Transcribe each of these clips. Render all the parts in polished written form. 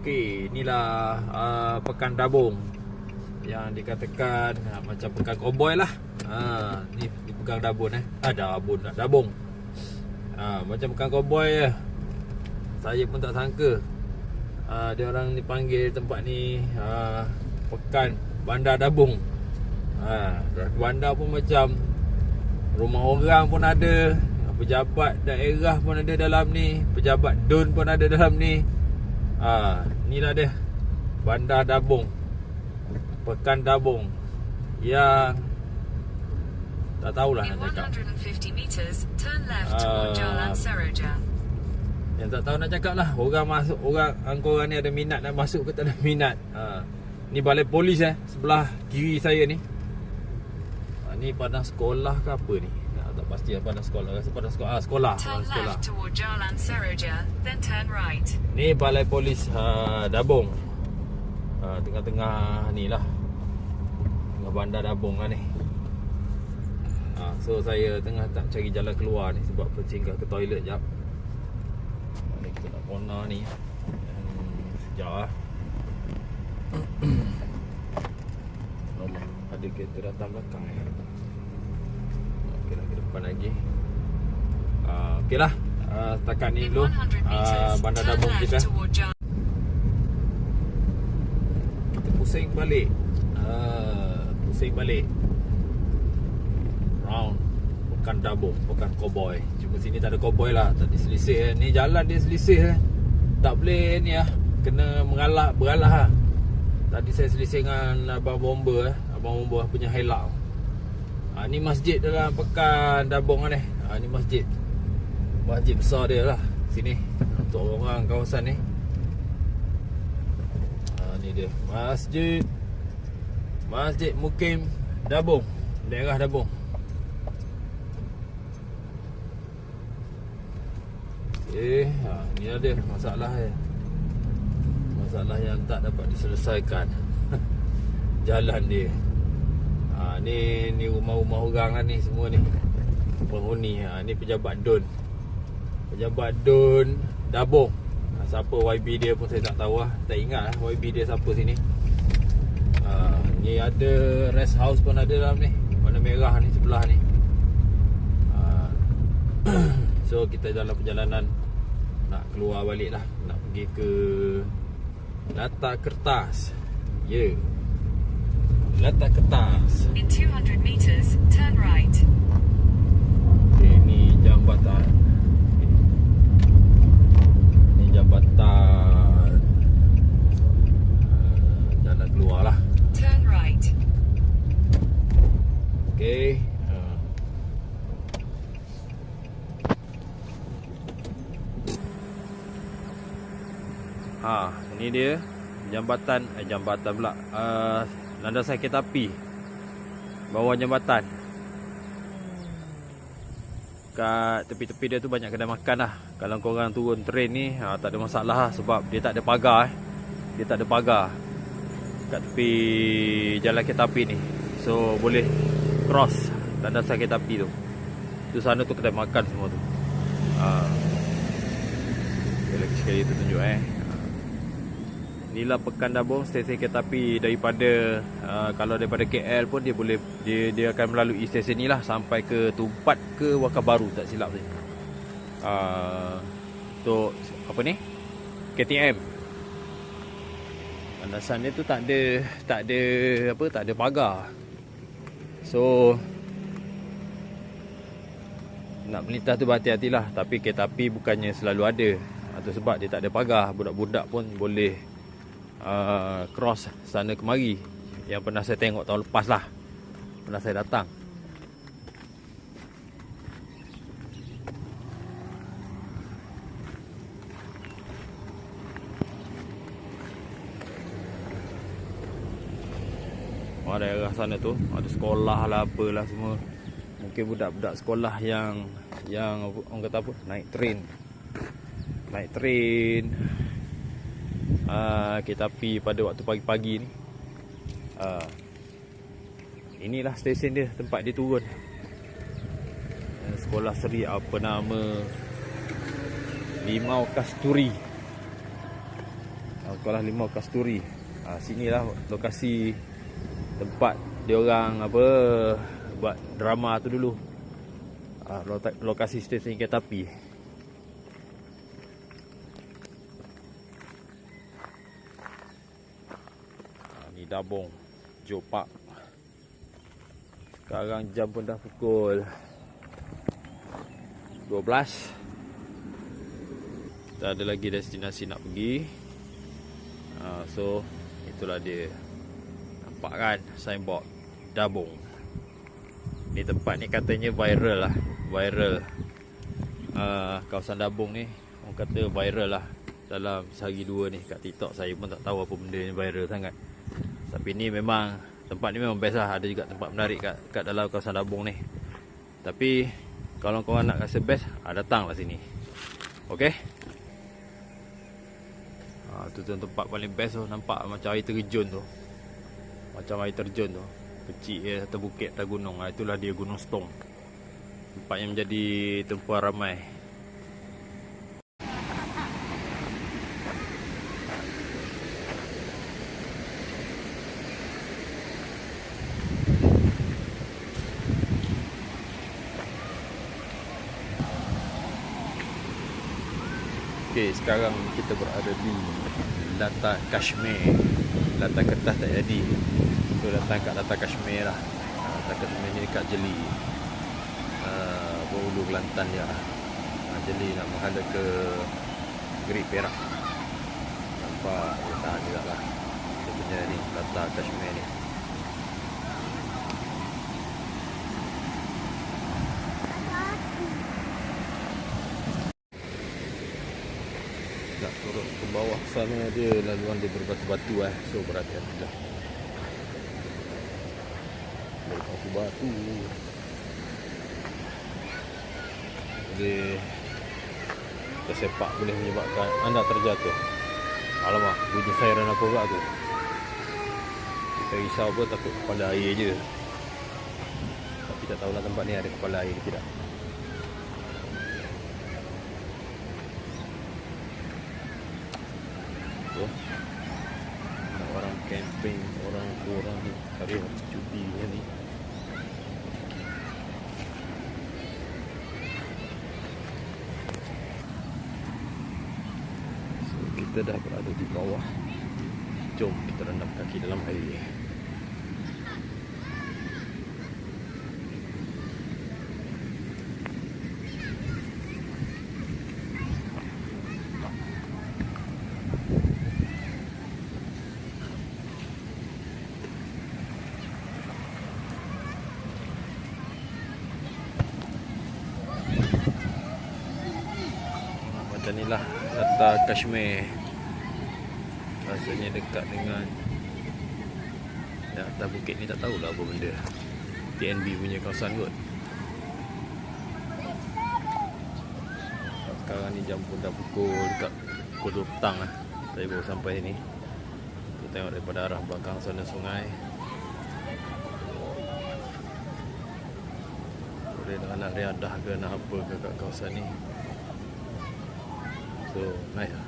Okey, inilah Pekan Dabung yang dikatakan macam pekan cowboy lah. Ni pekan Dabung Dabung. Macam pekan cowboy je. Saya pun tak sangka dia orang ni panggil tempat ni Pekan Bandar Dabung. Bandar pun macam rumah orang pun ada, pejabat daerah pun ada dalam ni, pejabat DUN pun ada dalam ni. Inilah dia Bandar Dabung, Pekan Dabung yang tak tahulah nak cakap. Yang tak tahu nak cakap lah. Orang masuk, korang ni ada minat nak masuk ke tak ada minat. Ni balai polis sebelah kiri saya ni. Ni padang sekolah ke apa ni? Tak pasti lah padang sekolah. Rasa padang sekolah. Sekolah. Ni balai polis Dabung. Tengah-tengah ni lah, tengah bandar Dabung lah ni. So saya tengah tak cari jalan keluar ni sebab singgah ke toilet jap. Ni kita nak corner ni. Sekejap lah. Ada kereta datang belakang. Okey lah, ke depan lagi. Okey lah. Setakat ni dulu Bandar Dabung kita. Kita pusing balik. Round Pekan Dabung, Pekan Cowboy. Cuma sini tak ada cowboy lah. Tak diselisih. Ni jalan dia selisih tak boleh ni kena beralah. Tadi saya selisih dengan Abang Bomba Abang Bomba punya Hilux. Ni masjid dalam Pekan Dabung ni. Ni masjid besar dia lah sini untuk orang kawasan ni. Ni dia Masjid Mukim Dabung, daerah Dabung. Ni ada masalah yang tak dapat diselesaikan. Jalan dia. Ni rumah-rumah orang lah ni semua ni. Penghuni. Ni pejabat DUN. Pejabat DUN Dabung. Siapa YB dia pun saya tak tahu lah. Tak ingat lah YB dia siapa sini. Ni ada rest house pun ada dalam ni. Warna merah ni sebelah ni. So kita dalam perjalanan nak keluar balik lah. Nak pergi ke Latak Kertas. Latak Kertas. In 200 meters, turn right. Okay, ni jambatan. Ni jambatan. Jalan keluar lah. Turn right. Okay. Ni dia jambatan pula. Landasan kereta api bawah jambatan. Kat tepi-tepi dia tu banyak kedai makan lah. Kalau korang turun train ni tak ada masalah lah, sebab dia tak ada pagar. Dia tak ada pagar kat tepi jalan kereta api ni. So boleh cross landasan kereta api tu. Tu sana tu kedai makan semua tu. Lagi sekali tu tunjuk Inilah Pekan Dabung, stesen kereta api daripada kalau daripada KL pun dia akan melalui stesen ni lah sampai ke Tumpat ke Wakabaru tak silap saya. Untuk apa ni? KTM. Landasan dia tu tak ada pagar. So nak melintas tu berhati-hatilah. Tapi kereta api bukannya selalu ada. Itu sebab dia tak ada pagar. Budak-budak pun boleh cross sana kemari. Yang pernah saya tengok tahun lepas lah, pernah saya datang. Daerah sana tu ada sekolah lah, apalah semua. Mungkin budak-budak sekolah yang orang kata apa, naik train kereta api pada waktu pagi-pagi ni. Inilah stesen dia, tempat dia turun. Sekolah Seri apa nama, Limau Kasturi. Sekolah 5 Kasturi. Sinilah lokasi tempat dia orang apa buat drama tu dulu. Lokasi stesen kereta api. Ni Dabong Joe Park. Sekarang jam pun dah pukul 12. Tak ada lagi destinasi nak pergi. So itulah dia. Nampak kan signboard Dabong. Ni tempat ni katanya viral lah. Viral. Kawasan Dabong ni orang kata viral lah dalam sehari dua ni kat TikTok. Saya pun tak tahu apa benda ni viral sangat. Tapi ni memang tempat ni memang best lah. Ada juga tempat menarik kat dalam kawasan Dabong ni. Tapi kalau korang nak rasa best, datanglah sini. Okay. Tu tempat paling best tu. Nampak macam air terjun tu. Macam air terjun tu. Kecil atas bukit, atas gunung. Itulah dia Gunung Stong. Tempat yang menjadi tempat ramai. Okay, sekarang kita berada di Lata Kashmir. Lata kertas tak jadi. So datang kat Lata Kashmir lah. Lata Kashmir ni dekat Jeli, Hulu Kelantan je lah. Jeli nak menghadap ke Great Perak. Nampak dia tahan juga lah. Dia punya ni Lata Kashmir ni. Nak turun ke bawah sana dia laluan dia berbatu-batu So berhati-hati lah. Berbatu-batu. Boleh tersepak, boleh menyebabkan anda terjatuh. Alamak, bunyi siren apa pula tu. Kita risau apa, takut kepala air je. Tapi tak tahulah tempat ni ada kepala air ke tidak. Orang camping, orang ni hari cuti ni. So, kita dah berada di bawah. Jom kita rendam kaki dalam air. Macam inilah Lata Kashmir. Rasanya dekat dengan atas bukit ni, tak tahulah apa benda. TNB punya kawasan kot. Sekarang ni jam pun dah pukul dekat pukul 2 petang lah. Saya baru sampai ni. Kita tengok daripada arah belakang sana sungai. Boleh nak riadah ke nak apa ke kat kawasan ni. So, naik lah.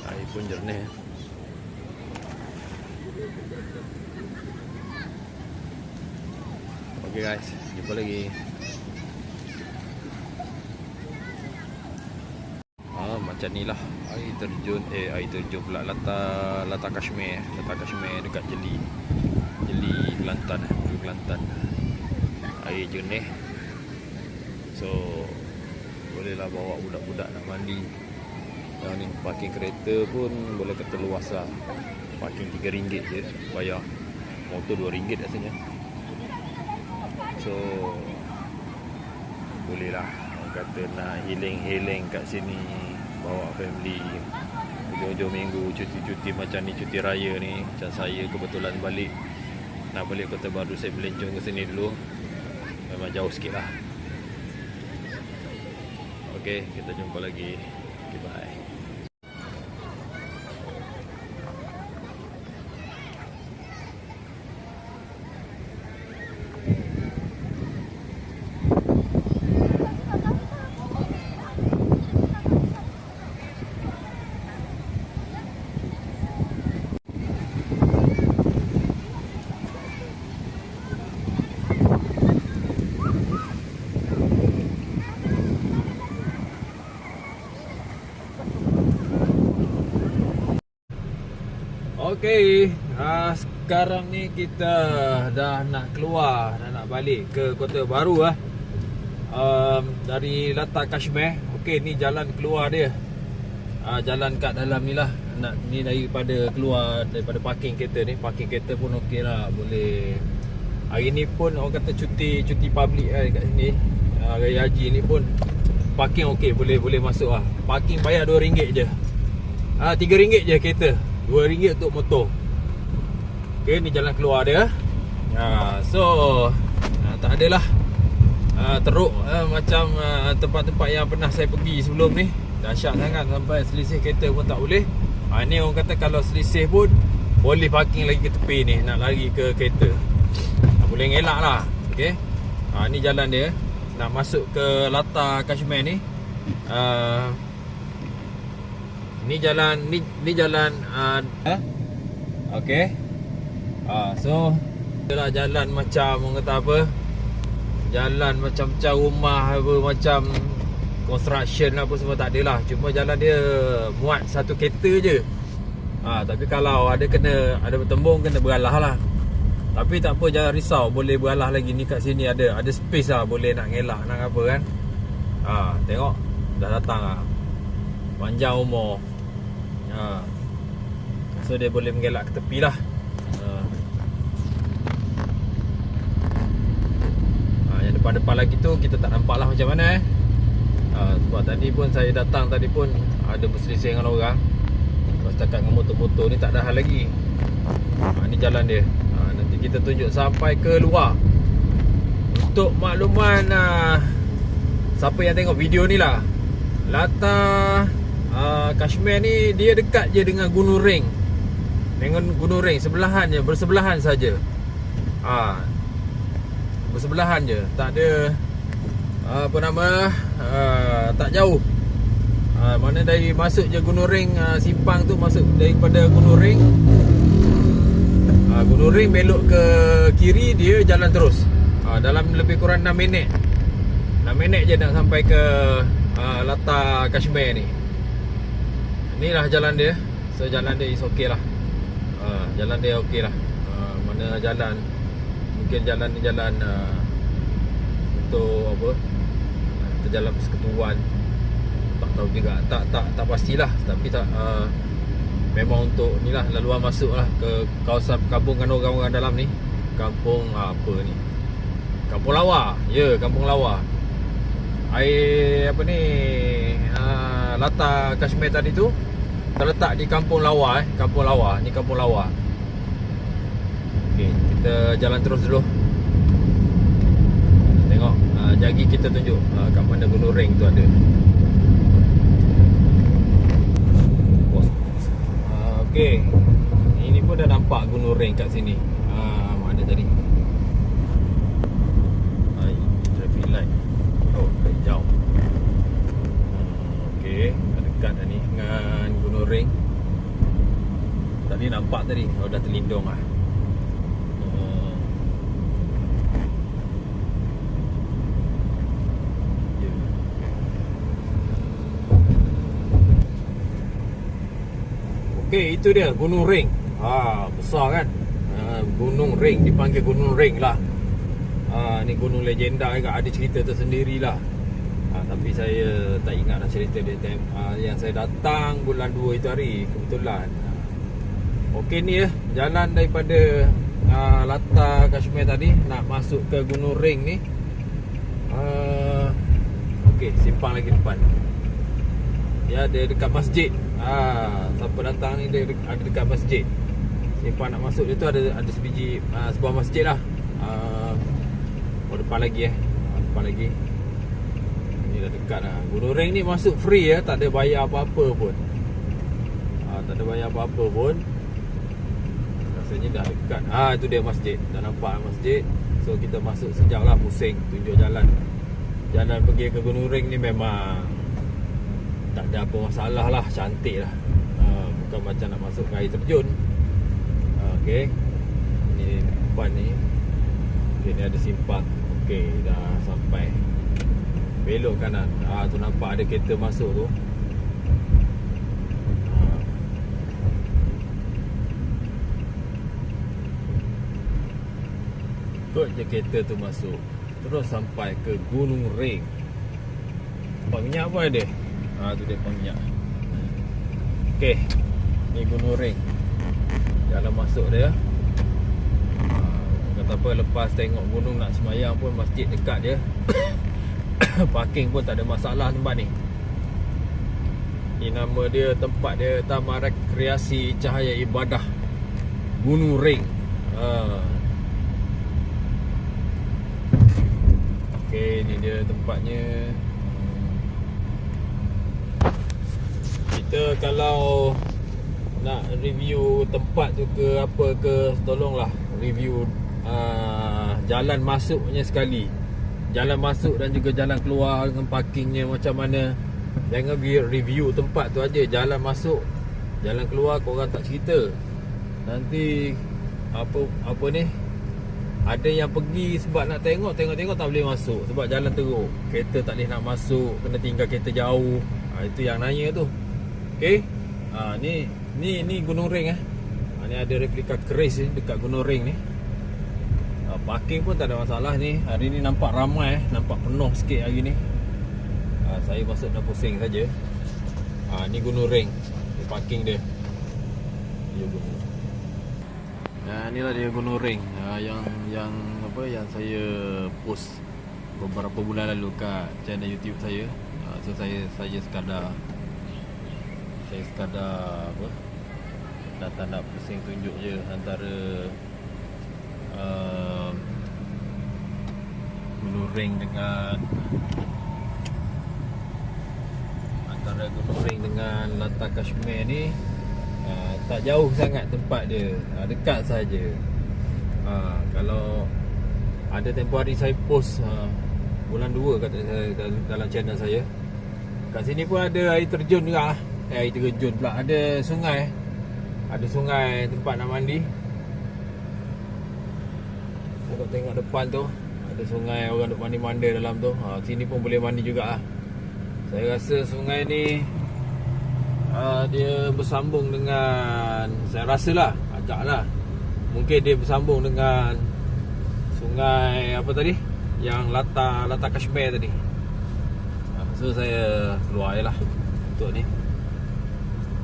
Air pun jernih. Okay guys, jumpa lagi. Macam ni lah air terjun pula Lata Kashmir. Lata Kashmir dekat Jeli Kelantan, Hulu Kelantan. Air jernih. So bolehlah bawa budak-budak nak mandi. Yang ni parking kereta pun boleh kata luas lah. Parking RM3 je bayar. Motor RM2 rasanya. So bolehlah orang kata nak healing kat sini, bawa family hujung-hujung minggu, cuti-cuti macam ni, cuti raya ni. Macam saya kebetulan nak balik Kota Baru, saya melencong ke sini dulu. Memang jauh sikit lah. Okay, kita jumpa lagi. Okay, bye. Okey, sekarang ni kita dah nak keluar, dah nak balik ke Kota Baru lah. Dari Latar Kashmir. Okey, ni jalan keluar dia. Jalan kat dalam ni lah. Ni daripada keluar daripada parking kereta ni. Parking kereta pun okey lah, boleh. Hari ni pun orang kata cuti public lah kat sini. Raya Haji ni pun parking okey, boleh masuk lah. Parking bayar RM2 je. RM3 je kereta, RM2 untuk motor. Okay, ni jalan keluar dia. So tak adalah teruk macam tempat-tempat yang pernah saya pergi sebelum ni. Dahsyat sangat sampai selisih kereta pun tak boleh. Ni orang kata kalau selisih pun boleh parking lagi ke tepi ni, nak lari ke kereta. Boleh ngelak lah. Okay, ni jalan dia. Nak masuk ke Latar Kashmir ni. Ni jalan okey. So itulah jalan macam orang kata apa, jalan macam rumah apa, macam construction apa semua tak ada lah. Cuma jalan dia muat satu kereta je. Tapi kalau ada bertembung, kena beralah lah. Tapi tak apa, jangan risau, boleh beralah lagi. Ni kat sini ada space lah, boleh nak ngelak nak apa kan. Tengok dah datang lah, panjang umur. So dia boleh mengelak ke tepi lah. Yang depan-depan lagi tu kita tak nampak lah macam mana sebab tadi pun saya datang, tadi pun ada berselisih dengan orang. Lepas setakat dengan motor-motor ni tak ada hal lagi. Ni jalan dia. Nanti kita tunjuk sampai ke luar. Untuk makluman siapa yang tengok video ni lah, Latar Kashmir ni dia dekat je dengan Gunung Ring. Dengan Gunung Ring sebelahan je, bersebelahan saja. Bersebelahan je, tak ada tak jauh. Mana dari masuk je Gunung Ring, simpang tu masuk daripada Gunung Ring. Gunung Ring belok ke kiri, dia jalan terus. Dalam lebih kurang 6 minit. 6 minit je nak sampai ke Latar Kashmir ni. Inilah jalan dia. So jalan dia is okey lah. Jalan dia okey lah. Mana jalan, mungkin jalan ni jalan untuk apa, atau jalan persekutuan, tak tahu juga. Tak pastilah. Tapi tak memang untuk ni lah, laluan masuk lah ke kawasan perkampungan orang-orang dalam ni. Kampung apa ni, Kampung Lawa. Ya, Kampung Lawa. Air apa ni, Latar Kashmir tadi tu terletak di Kampung Lawa. Kampung Lawa. Ni Kampung Lawa. Okey, kita jalan terus dulu. Tengok, jagi kita tunjuk kat mana Gunung Ring tu ada. Okey, ini pun dah nampak Gunung Ring kat sini. Mana tadi? Traffic light. Oh, hijau. Okey, dekat dah ni dengan Gunung Ring. Tadi nampak tadi, dah terlindung lah. Okey, itu dia Gunung Ring. Besar kan. Gunung Ring, dipanggil Gunung Ring lah. Ni gunung legenda juga, ada cerita tersendiri lah. Tapi saya tak ingat dah cerita dia. Yang saya datang bulan 2 itu hari, kebetulan. Okey, ni jalan daripada Latar Kashmir tadi nak masuk ke Gunung Ring ni. Okey, simpang lagi depan. Dia ada dekat masjid. Siapa datang ni dia ada dekat masjid. Simpang nak masuk dia tu ada sebiji sebuah masjid lah. Depan lagi depan lagi. Ni dah dekat lah. Gunung Ring ni masuk free tak ada bayar apa-apa pun. Tak ada bayar apa-apa pun. Rasanya dah dekat. Itu dia masjid. Dah nampak masjid. So kita masuk sekejap lah, pusing tunjuk jalan. Jalan pergi ke Gunung Ring ni memang tak ada apa masalah lah, cantik lah. Bukan macam nak masuk ke air terjun. Okey, ni depan ni. Okay, ni ada simpang. Okey, dah sampai. Belok kanan. Tu nampak ada kereta masuk tu. ikut je kereta tu masuk. Terus sampai ke Gunung Ring. Tempat minyak apa ada? Tu dia tempat minyak. Okey, ni Gunung Ring. Jalan masuk dia. Kata apa, lepas tengok gunung nak semayang pun masjid dekat dia. Parking pun tak ada masalah tempat ni. Ni nama dia, tempat dia Taman Rekreasi Cahaya Ibadah Gunung Ring. Okey, ni dia tempatnya. Kita kalau nak review tempat tu ke apa ke, tolonglah review jalan masuknya sekali. Jalan masuk dan juga jalan keluar dengan parkingnya macam mana. Jangan review tempat tu aja, jalan masuk, jalan keluar korang tak cerita. Nanti apa ni, ada yang pergi sebab nak tengok tak boleh masuk sebab jalan teruk. Kereta tak boleh nak masuk, kena tinggal kereta jauh. Itu yang nanya tu. Okey. Ni Gunung Ring ni ada replika keris dekat Gunung Ring ni. Parking pun tak ada masalah ni. Hari ni nampak ramai, nampak penuh sikit hari ni. Saya masuk dah pusing saja. Ni Gunung Ring. Ni parking dia. Inilah dia Gunung Ring. Yang saya post beberapa bulan lalu kat channel YouTube saya. So saya sekadar datang nak pusing tunjuk je antara Gunung Ring dengan Latar Kashmir ni. Tak jauh sangat tempat dia, dekat saja. Kalau ada tempoh hari saya post bulan 2 kata saya dalam channel saya. Kat sini pun ada air terjun juga. Air terjun pula, ada sungai. Ada sungai tempat nak mandi. Tengok depan tu ada sungai, orang duk mandi-mandi dalam tu. Sini pun boleh mandi juga lah. Saya rasa sungai ni dia bersambung dengan, saya rasalah, ajaklah, mungkin dia bersambung dengan sungai apa tadi, yang Latar Kashmir tadi. So saya keluar je lah untuk ni.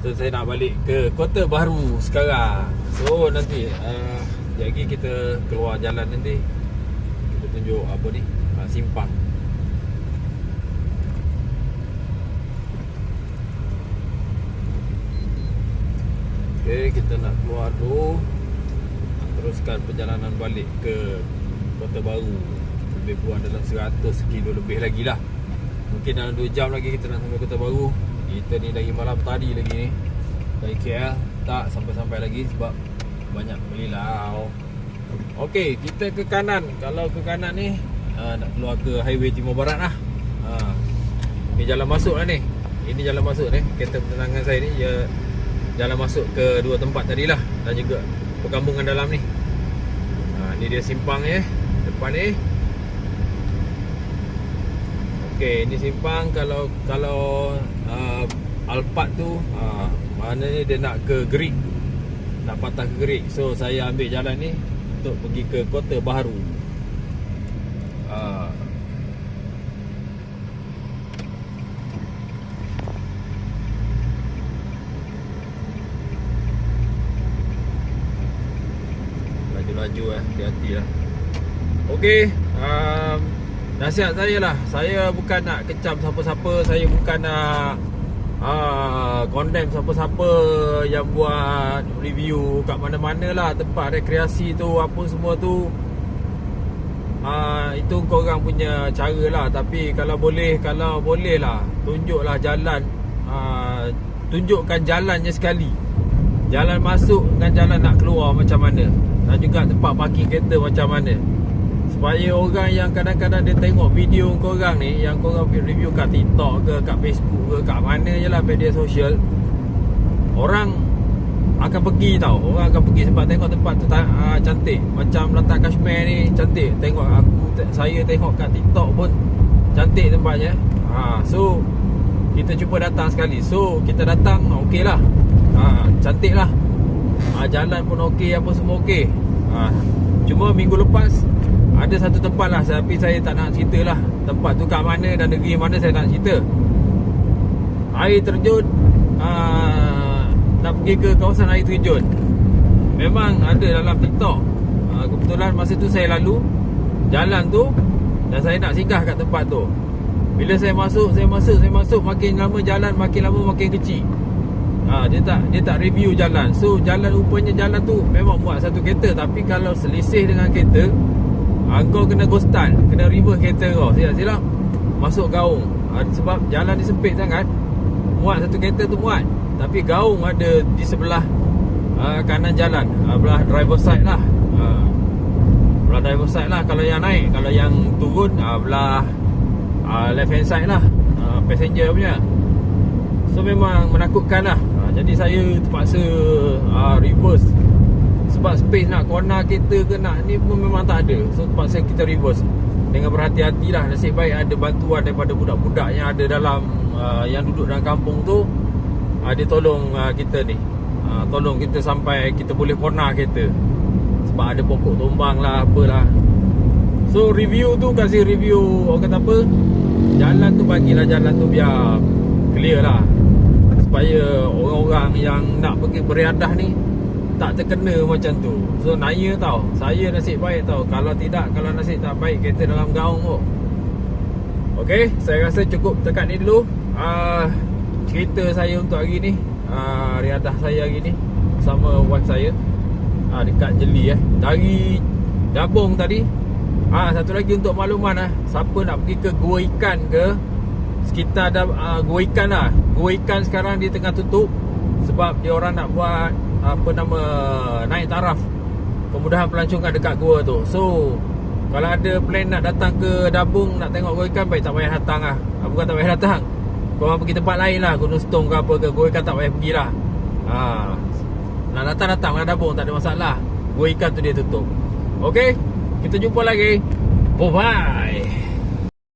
So saya nak balik ke Kota Bharu sekarang. So nanti lagi kita keluar jalan nanti, kita tunjuk apa ni, simpang. Okay, kita nak keluar tu, teruskan perjalanan balik ke Kota Bharu. Lebih kurang dalam 100 kilo lebih lagi lah. Mungkin dalam 2 jam lagi kita nak sampai Kota Bharu. Kita ni dari malam tadi lagi ni, dari KL tak sampai-sampai lagi sebab banyak belilau. Okey, kita ke kanan. Kalau ke kanan ni nak keluar ke highway Timur Barat lah. Ni jalan masuk lah ni. Ini jalan masuk ni. Kereta penerangan saya ni jalan masuk ke 2 tempat tadi lah, dan juga perkampungan dalam ni. Ni dia simpang depan ni. Okey, ni simpang. Kalau Alphard tu maknanya dia nak ke Gerik, nak patah ke Gerik. So saya ambil jalan ni untuk pergi ke Kota Bharu. Laju-laju hati-hati lah. Okey, nasihat saya lah, saya bukan nak kecam siapa-siapa, saya bukan nak condemn siapa-siapa yang buat review kat mana-mana lah, tempat rekreasi tu, apa semua tu. Itu korang punya cara lah. Tapi kalau boleh lah, tunjuklah jalan, tunjukkan jalannya sekali, jalan masuk dengan jalan nak keluar macam mana, dan juga tempat parking kereta macam mana, supaya orang yang kadang-kadang dia tengok video korang ni, yang korang review kat TikTok ke, kat Facebook ke, kat mana je lah media sosial, orang akan pergi tau. Orang akan pergi sebab tengok tempat tu cantik. Macam Latar Kashmir ni cantik. Saya tengok kat TikTok pun cantik tempatnya. So kita cuba datang sekali. So kita datang, okey lah, cantik lah, jalan pun okey, apa semua okey. Cuma minggu lepas ada satu tempat lah, tapi saya tak nak cerita lah tempat tu kat mana dan negeri mana, saya tak nak cerita. Air terjun, nak pergi ke kawasan air terjun. Memang ada dalam TikTok. Kebetulan masa tu saya lalu jalan tu dan saya nak singgah kat tempat tu. Bila saya masuk, makin lama jalan, makin lama makin kecil. Dia tak review jalan. So jalan, rupanya jalan tu memang muat satu kereta, tapi kalau selisih dengan kereta, kau kena ghostan, kena reverse kereta kau. Silap-silap masuk gaung. Sebab jalan ni sempit sangat. Muat satu kereta tu muat, tapi gaung ada di sebelah kanan jalan, belah driver side lah. Belah driver side lah kalau yang naik. Kalau yang turun, belah left hand side lah, passenger punya. So memang menakutkan lah. Jadi saya terpaksa reverse. Sebab space nak corner kereta ke nak ni pun memang tak ada. So terpaksa kita reverse dengan berhati-hati lah. Nasib baik ada bantuan daripada budak-budak yang ada dalam yang duduk dalam kampung tu. Dia tolong kita ni, tolong kita sampai kita boleh corner kereta. Sebab ada pokok tumbang lah, apalah. So review tu, kasih review, orang kata apa, jalan tu bagilah jalan tu biar clear lah, supaya orang-orang yang nak pergi beriadah ni tak terkena macam tu. So naya tau, saya nasib baik tau. Kalau tidak, kalau nasib tak baik, kereta dalam gaung tu. Okay, saya rasa cukup dekat ni dulu cerita saya untuk hari ni, riadah saya hari ni bersama wife saya dekat Jeli dari Dabung tadi. Satu lagi untuk makluman siapa nak pergi ke Gua Ikan ke sekitar Gua Ikan lah. Gua Ikan sekarang dia tengah tutup sebab dia orang nak buat naik taraf kemudahan pelancongan dekat gua tu. So kalau ada plan nak datang ke Dabung, nak tengok Gua Ikan, baik tak payah datang lah. Bukan tak payah datang, korang pergi tempat lain lah, Gunung Setong ke apa ke. Gua Ikan tak payah pergi lah. Nak datang lah Dabung, tak ada masalah. Gua Ikan tu dia tutup. Okay, kita jumpa lagi. Bye bye.